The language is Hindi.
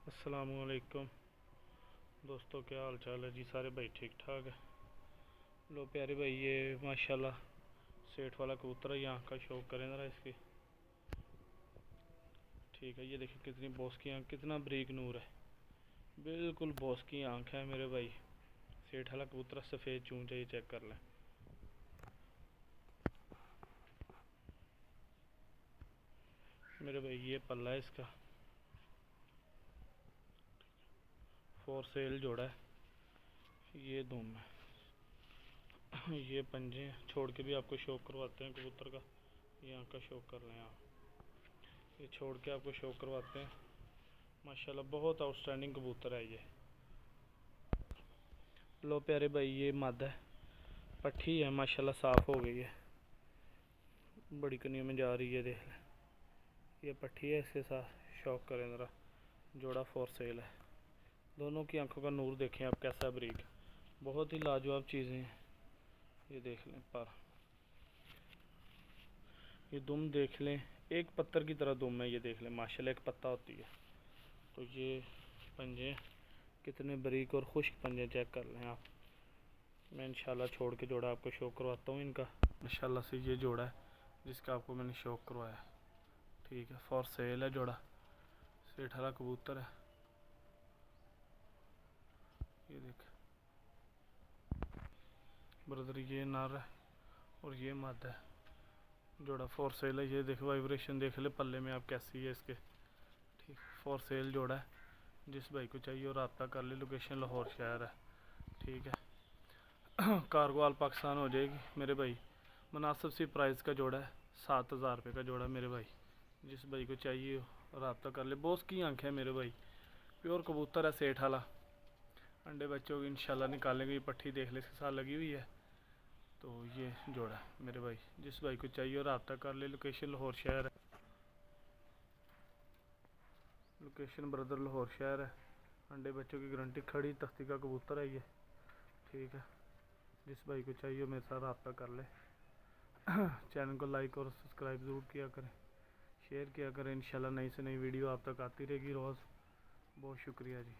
अस्सलामुअलैकुम दोस्तों, क्या हाल चाल है जी? सारे भाई ठीक ठाक है। लो प्यारे भाई, ये माशाल्लाह सेठ वाला कबूतर है। यहाँ का शौक करें ज़रा इसकी। ठीक है, ये देखिए कितनी बॉस की आँख, कितना बारीक नूर है, बिल्कुल बॉस की आँख है मेरे भाई। सेठ वाला कबूतर सफ़ेद चूंच है, ये चेक कर लें। मेरे भाई ये पल्ला है इसका, फॉर सेल जोड़ा है। ये दुम है, ये पंजे हैं। छोड़ के भी आपको शौक करवाते हैं कबूतर का। ये आँख का शौक कर लें आप। ये छोड़ के आपको शौक करवाते हैं। माशाल्लाह बहुत आउटस्टैंडिंग कबूतर है ये। लो प्यारे भाई, ये मद है, पट्ठी है, माशाल्लाह साफ़ हो गई है, बड़ी कनियों में जा रही है। देख लें, ये पट्ठी है, इसके साथ शौक करें ज़रा। जोड़ा फॉर सेल है। दोनों की आंखों का नूर देखें आप, कैसा बारीक, बहुत ही लाजवाब चीज़ें हैं। ये देख लें पर, ये दुम देख लें, एक पत्थर की तरह दुम है। ये देख लें माशाल्लाह, एक पत्ता होती है। तो ये पंजे कितने बारीक और खुश्क पंजे चेक कर लें आप। मैं इंशाल्लाह छोड़ के जोड़ा आपको शौक करवाता हूँ इनका। माशाल्लाह से ये जोड़ा है जिसका आपको मैंने शौक करवाया। ठीक है, फॉर सेल है जोड़ा, सेठ वाला कबूतर है। ये देख ब्रदर, ये नर है और ये मद है। जोड़ा फॉर सेल है। ये देख वाइब्रेशन देख ले पल्ले में आप कैसी है इसके। ठीक, फॉर सेल जोड़ा है। जिस भाई को चाहिए और रब्ता कर ले। लोकेशन लाहौर शहर है। ठीक है, कार्गो आल पाकिस्तान हो जाएगी मेरे भाई। मुनासिब सी प्राइस का जोड़ा है, 7,000 रुपये का जोड़ा मेरे भाई। जिस भाई को चाहिए हो रब्ता कर ले। बॉस की आंख है मेरे भाई, प्योर कबूतर है सेठ वाला। अंडे बच्चों की इंशाल्लाह निकालेंगे। ये पट्टी देख ले इसके साथ लगी हुई है। तो ये जोड़ा है मेरे भाई, जिस भाई को चाहिए हो रब्ता कर ले। लोकेशन लाहौर शहर है। लोकेशन ब्रदर लाहौर शहर है। अंडे बच्चों की गारंटी, खड़ी तख्ती का कबूतर है ये। ठीक है, जिस भाई को चाहिए मेरे साथ रब्ता कर ले। चैनल को लाइक और सब्सक्राइब ज़रूर किया करें, शेयर किया करें। इंशाल्लाह नई से नई वीडियो आप तक आती रहेगी रोज़। बहुत शुक्रिया जी।